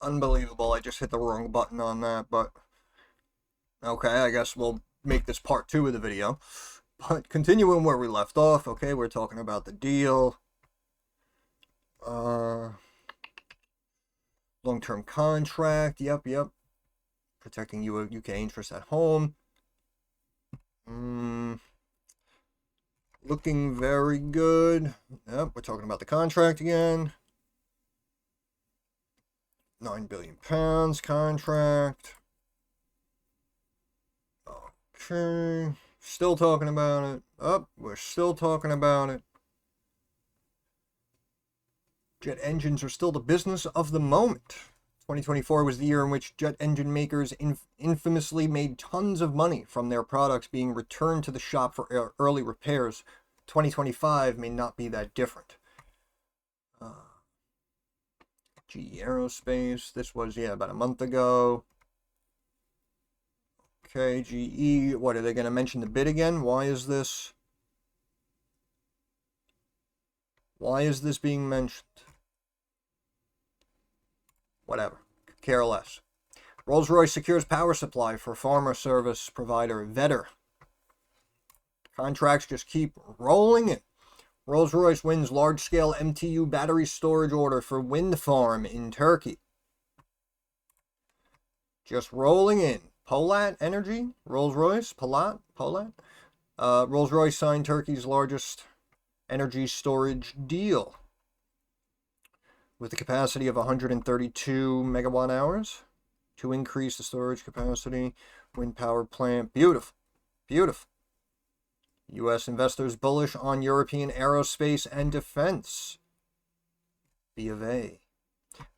Unbelievable. I just hit the wrong button on that, but okay, I guess we'll make this part 2 of the video. But continuing where we left off, okay, we're talking about the deal. Long-term contract, yep. Protecting UK interests at home. Looking very good. Yep, we're talking about the contract again. £9 billion contract. Okay. Still talking about it. We're still talking about it. Jet engines are still the business of the moment. 2024 was the year in which jet engine makers infamously made tons of money from their products being returned to the shop for early repairs. 2025 may not be that different. GE Aerospace, this was, about a month ago. Okay, GE, what, are they going to mention the bid again? Why is this being mentioned? Whatever. Care less. Rolls Royce secures power supply for pharma service provider Vetter. Contracts just keep rolling in. Rolls Royce wins large-scale MTU battery storage order for wind farm in Turkey. Just rolling in. Polat Energy? Rolls Royce? Polat? Rolls Royce signed Turkey's largest energy storage deal, with a capacity of 132 megawatt hours to increase the storage capacity. Wind power plant. Beautiful. U.S. investors bullish on European aerospace and defense. B of A.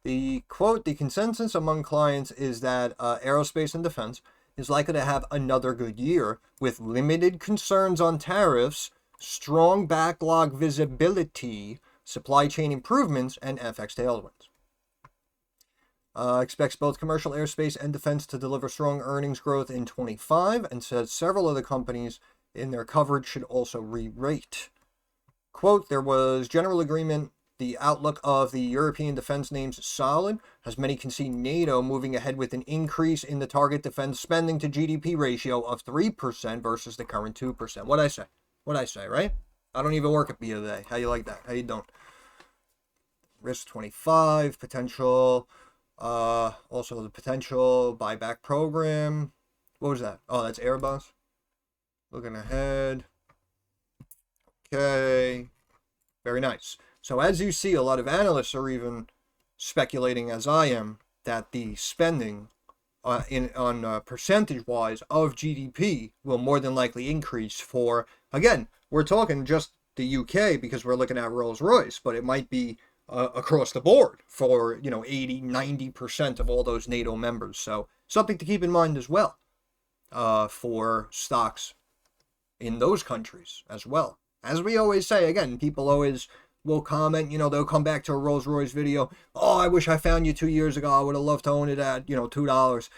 The quote, the consensus among clients is that aerospace and defense is likely to have another good year with limited concerns on tariffs, strong backlog visibility, supply chain improvements, and FX tailwinds. Expects both commercial aerospace and defense to deliver strong earnings growth in 25, and says several of the companies in their coverage should also re-rate. Quote, there was general agreement the outlook of the European defense names is solid, as many can see NATO moving ahead with an increase in the target defense spending to GDP ratio of 3% versus the current 2%. What'd I say, right? I don't even work at B of A. How you like that? How you doing? Risk 25, potential, also the potential buyback program. What was that? Oh, that's Airbus. Looking ahead. Okay. Very nice. So as you see, a lot of analysts are even speculating, as I am, that the spending on percentage-wise of GDP will more than likely increase for, again, we're talking just the UK because we're looking at Rolls-Royce, but it might be across the board for, 80, 90% of all those NATO members. So something to keep in mind as well for stocks in those countries as well. As we always say, again, people always will comment, they'll come back to a Rolls Royce video. Oh, I wish I found you 2 years ago. I would have loved to own it at, $2.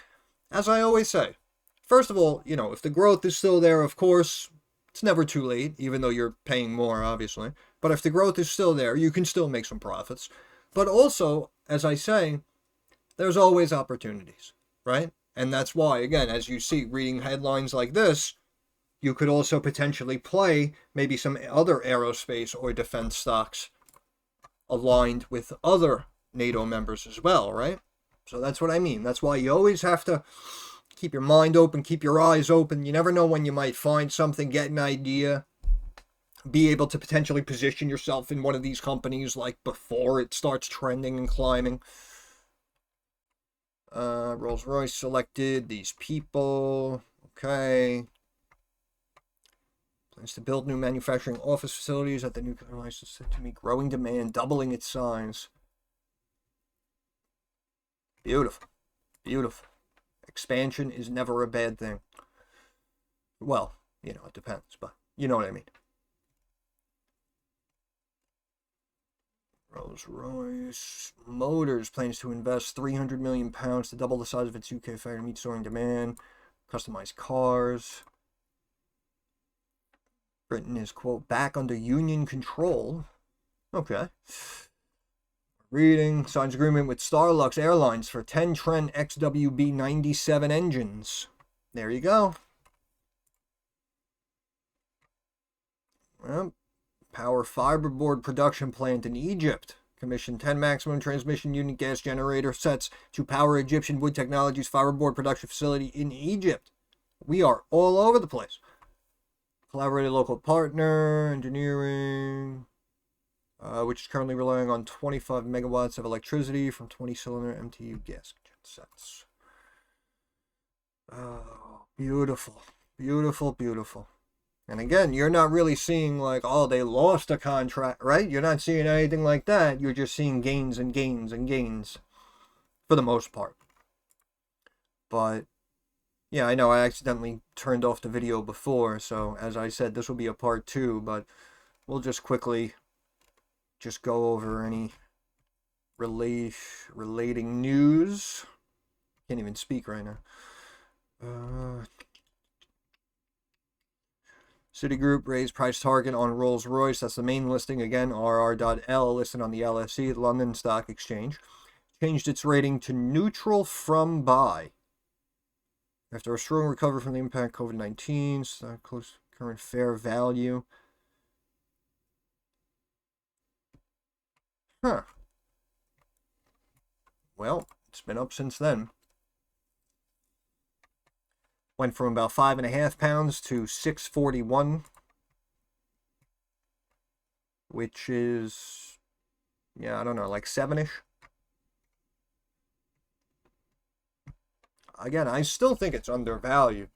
As I always say, first of all, if the growth is still there, of course, it's never too late, even though you're paying more, obviously. But if the growth is still there, you can still make some profits. But also, as I say, there's always opportunities, right? And that's why, again, as you see, reading headlines like this, you could also potentially play maybe some other aerospace or defense stocks aligned with other NATO members as well, right? So that's what I mean. That's why you always have to keep your mind open, keep your eyes open. You never know when you might find something, get an idea, be able to potentially position yourself in one of these companies like before it starts trending and climbing. Rolls-Royce selected these people. Okay. Plans to build new manufacturing office facilities at the nuclear license to meet growing demand, doubling its size. Beautiful. Expansion is never a bad thing. Well, it depends, but you know what I mean. Rolls-Royce Motors plans to invest £300 million to double the size of its UK factory to meet soaring demand. Customized cars. Britain is, quote, back under union control. Okay. Reading, signs agreement with Starlux Airlines for 10 Trent XWB-97 engines. There you go. Well, power fiberboard production plant in Egypt. Commissioned 10 maximum transmission unit gas generator sets to power Egyptian Wood Technologies fiberboard production facility in Egypt. We are all over the place. Collaborated local partner, engineering, which is currently relying on 25 megawatts of electricity from 20-cylinder MTU gas sets. Oh, beautiful, beautiful, beautiful. And again, you're not really seeing like, oh, they lost a contract, right? You're not seeing anything like that. You're just seeing gains and gains and gains for the most part. But yeah, I know I accidentally turned off the video before. So as I said, this will be a part 2, but we'll just quickly just go over any relating news. Can't even speak right now. Citigroup raised price target on Rolls Royce. That's the main listing. Again, RR.L listed on the LSE, London Stock Exchange. Changed its rating to neutral from buy. After a strong recovery from the impact of COVID-19, stock close current fair value. Huh. Well, it's been up since then. Went from about £5.50 to £6.41, which is, yeah, I don't know, like 7-ish. Again, I still think it's undervalued.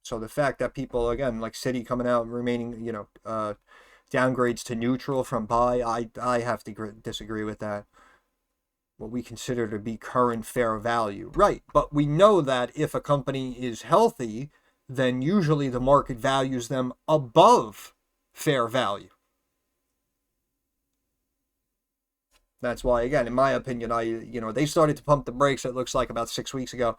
So the fact that people, again, like Citi coming out and remaining, you know, downgrades to neutral from buy, I have to disagree with that. What we consider to be current fair value. Right, but we know that if a company is healthy, then usually the market values them above fair value. That's why, again, in my opinion, they started to pump the brakes, it looks like, about 6 weeks ago.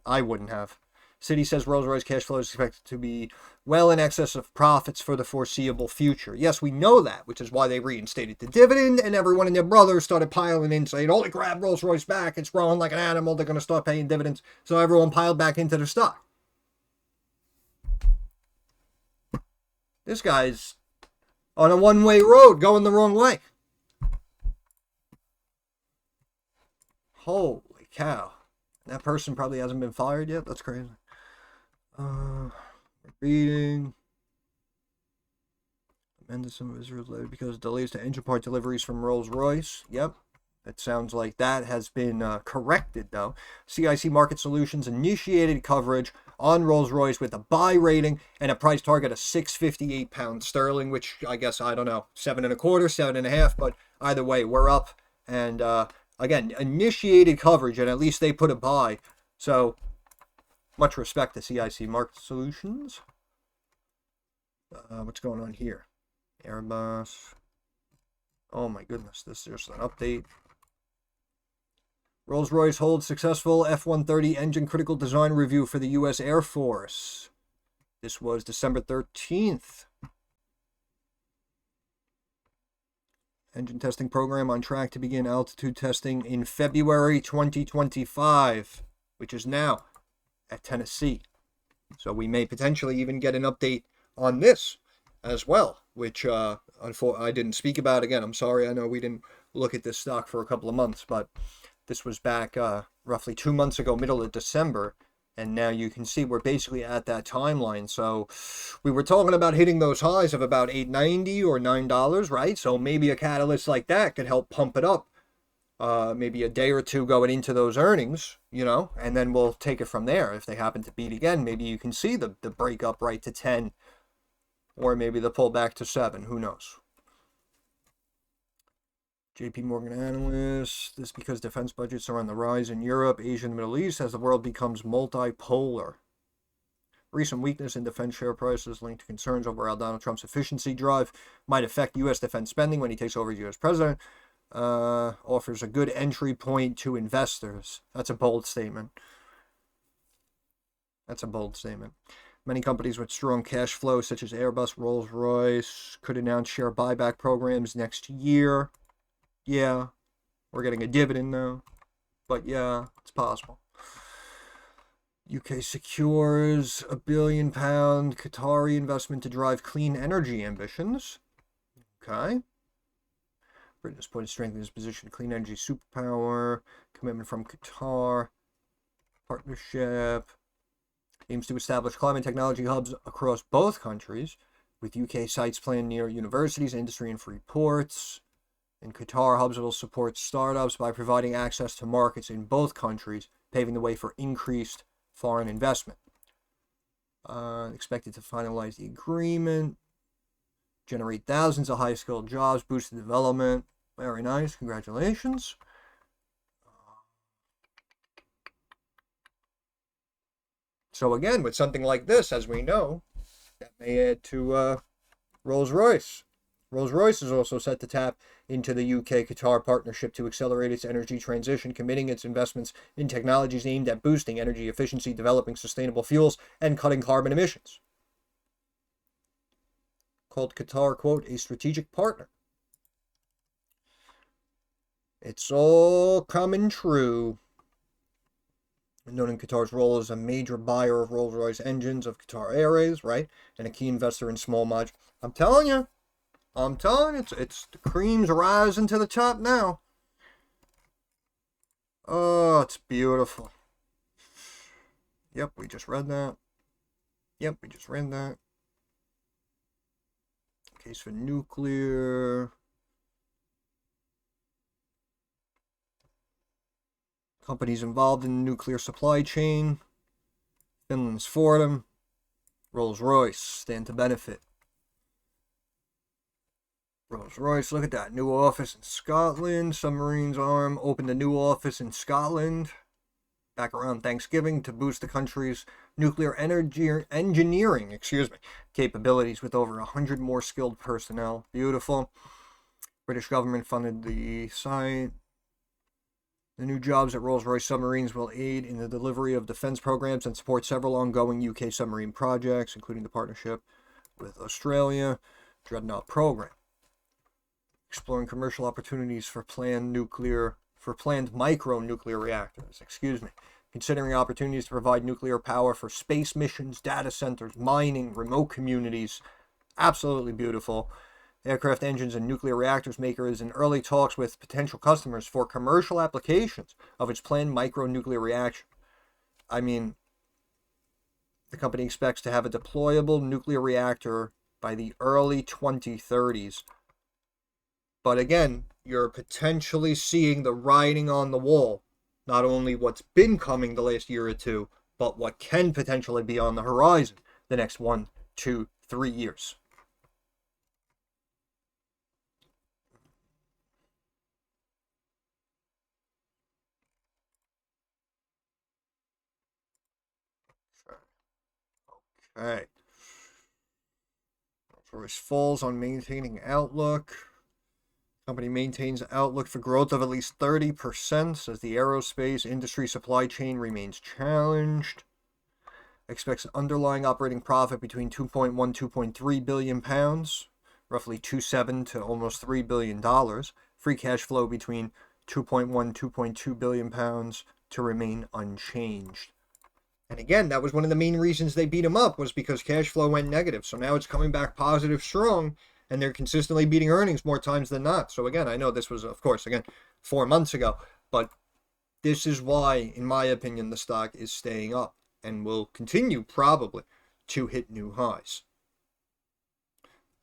I wouldn't have. Citi says Rolls Royce cash flow is expected to be well in excess of profits for the foreseeable future. Yes, we know that, which is why they reinstated the dividend, and everyone and their brother started piling in, saying, holy crap, Rolls Royce back, it's growing like an animal, they're going to start paying dividends. So everyone piled back into their stock. This guy's on a one-way road, going the wrong way. Holy cow. That person probably hasn't been fired yet? That's crazy. Reading. Amended some of Israel's letter because of delays to engine part deliveries from Rolls Royce. Yep. It sounds like that has been corrected, though. CIC Market Solutions initiated coverage on Rolls Royce with a buy rating and a price target of £6.58 sterling, which I guess, I don't know, 7.25, 7.5, but either way, we're up. And again, initiated coverage, and at least they put a buy. So, much respect to CIC Market Solutions. What's going on here? Airbus. Oh my goodness, this is just an update. Rolls Royce holds successful F-130 engine critical design review for the U.S. Air Force. This was December 13th. Engine testing program on track to begin altitude testing in February 2025, which is now at Tennessee. So we may potentially even get an update on this as well, which I didn't speak about. Again, I'm sorry. I know we didn't look at this stock for a couple of months, but this was back roughly 2 months ago, middle of December. And now you can see we're basically at that timeline. So we were talking about hitting those highs of about $8.90 or $9, right? So maybe a catalyst like that could help pump it up. Maybe a day or two going into those earnings, and then we'll take it from there. If they happen to beat again, maybe you can see the break up right to 10, or maybe the pull back to 7. Who knows? JP Morgan analyst, this because defense budgets are on the rise in Europe, Asia, and the Middle East as the world becomes multipolar. Recent weakness in defense share prices linked to concerns over how Donald Trump's efficiency drive might affect U.S. defense spending when he takes over as U.S. president. Offers a good entry point to investors. That's a bold statement. That's a bold statement. Many companies with strong cash flow, such as Airbus, Rolls-Royce, could announce share buyback programs next year. Yeah, We're getting a dividend now. But yeah, it's possible. UK secures £1 billion Qatari investment to drive clean energy ambitions. Okay. Britain has pointed to strengthen its position, clean energy superpower, commitment from Qatar, partnership, aims to establish climate technology hubs across both countries, with UK sites planned near universities, industry, and free ports. In Qatar, hubs will support startups by providing access to markets in both countries, paving the way for increased foreign investment. Expected to finalize the agreement, generate thousands of high-skilled jobs, boost the development. Very nice. Congratulations. So again, with something like this, as we know, that may add to Rolls Royce. Rolls Royce is also set to tap into the UK-Qatar partnership to accelerate its energy transition, committing its investments in technologies aimed at boosting energy efficiency, developing sustainable fuels, and cutting carbon emissions. Called Qatar, quote, a strategic partner. It's all coming true. Noting Qatar's role as a major buyer of Rolls Royce engines of Qatar Airways, right? And a key investor in small modular. I'm telling you, it's the cream's rising to the top now. Oh, it's beautiful. Yep, we just read that. Case for nuclear. Companies involved in the nuclear supply chain. Finland's Fordham. Rolls Royce stand to benefit. Rolls Royce, look at that. New office in Scotland. Submarines Arm opened a new office in Scotland back around Thanksgiving to boost the country's nuclear engineering capabilities with over 100 more skilled personnel. Beautiful. British government funded the site. The new jobs at Rolls-Royce Submarines will aid in the delivery of defense programs and support several ongoing UK submarine projects, including the partnership with Australia Dreadnought program. Exploring commercial opportunities for planned micro-nuclear reactors. Considering opportunities to provide nuclear power for space missions, data centers, mining, remote communities. Absolutely beautiful. Aircraft engines and nuclear reactors maker is in early talks with potential customers for commercial applications of its planned micro-nuclear reaction. I mean, the company expects to have a deployable nuclear reactor by the early 2030s. But again, you're potentially seeing the writing on the wall. Not only what's been coming the last year or two, but what can potentially be on the horizon the next 1, 2, 3 years. Okay. Rolls-Royce falls on maintaining outlook. Company maintains outlook for growth of at least 30% as the aerospace industry supply chain remains challenged. Expects underlying operating profit between £2.1 and £2.3 billion, roughly $2.7 to almost $3 billion. Free cash flow between £2.1 and £2.2 billion to remain unchanged. And again, that was one of the main reasons they beat him up, was because cash flow went negative. So now it's coming back positive strong, and they're consistently beating earnings more times than not. So again, I know this was, of course, 4 months ago, but this is why, in my opinion, the stock is staying up and will continue probably to hit new highs.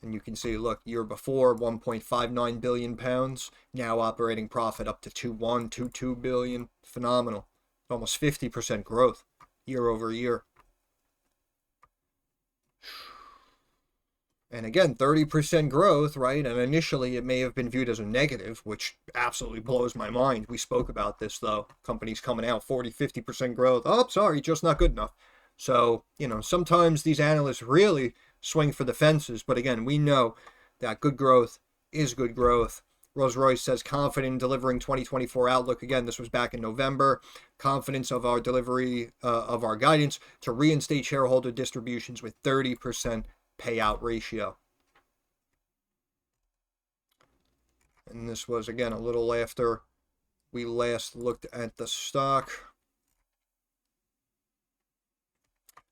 And you can see, look, year before, £1.59 billion, now operating profit up to $2.2 billion. Phenomenal. Almost 50% growth year over year. And again, 30% growth, right? And initially it may have been viewed as a negative, which absolutely blows my mind. We spoke about this, though. Companies coming out 40, 50% growth. Oh, sorry, just not good enough. So, sometimes these analysts really swing for the fences. But again, we know that good growth is good growth. Rolls-Royce says confident in delivering 2024 outlook. Again, this was back in November. Confidence of our delivery of our guidance to reinstate shareholder distributions with 30% payout ratio. And this was, again, a little after we last looked at the stock.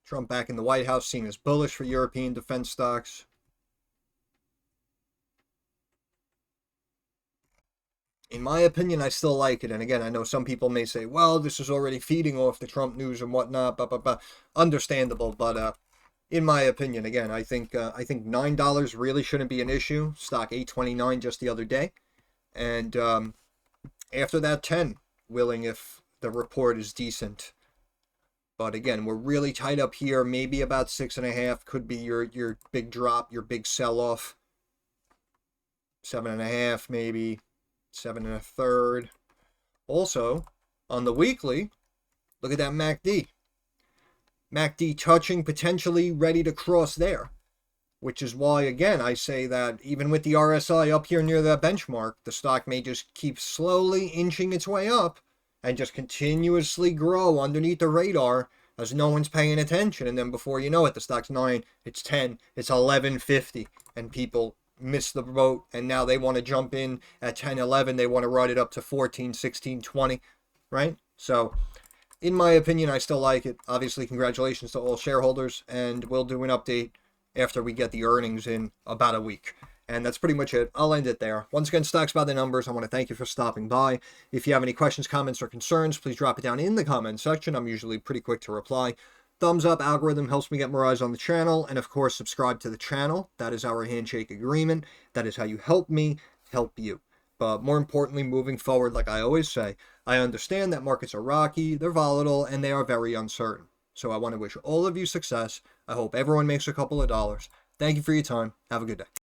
Trump back in the White House seen as bullish for European defense stocks. In my opinion, I still like it. And again, I know some people may say, well, this is already feeding off the Trump news and whatnot, blah, blah, blah. Understandable, but in my opinion, again, I think $9 really shouldn't be an issue. Stock $8.29 just the other day. And after that, 10, willing if the report is decent. But again, we're really tight up here. Maybe about 6.5 could be your big drop, your big sell-off. 7.5 maybe. 7 1/3. Also, on the weekly, look at that MACD. MACD touching, potentially ready to cross there. Which is why, again, I say that even with the RSI up here near that benchmark, the stock may just keep slowly inching its way up and just continuously grow underneath the radar as no one's paying attention. And then before you know it, the stock's 9, it's 10, it's 11.50, and people miss the boat, and now they want to jump in at 10, 11. They want to ride it up to 14, 16, 20, right? So, in my opinion, I still like it. Obviously, congratulations to all shareholders, and we'll do an update after we get the earnings in about a week. And that's pretty much it. I'll end it there. Once again, Stocks by the Numbers. I want to thank you for stopping by. If you have any questions, comments, or concerns, please drop it down in the comment section. I'm usually pretty quick to reply. Thumbs up algorithm helps me get more eyes on the channel. And of course, subscribe to the channel. That is our handshake agreement. That is how you help me help you. But more importantly, moving forward, like I always say, I understand that markets are rocky, they're volatile, and they are very uncertain. So I want to wish all of you success. I hope everyone makes a couple of dollars. Thank you for your time. Have a good day.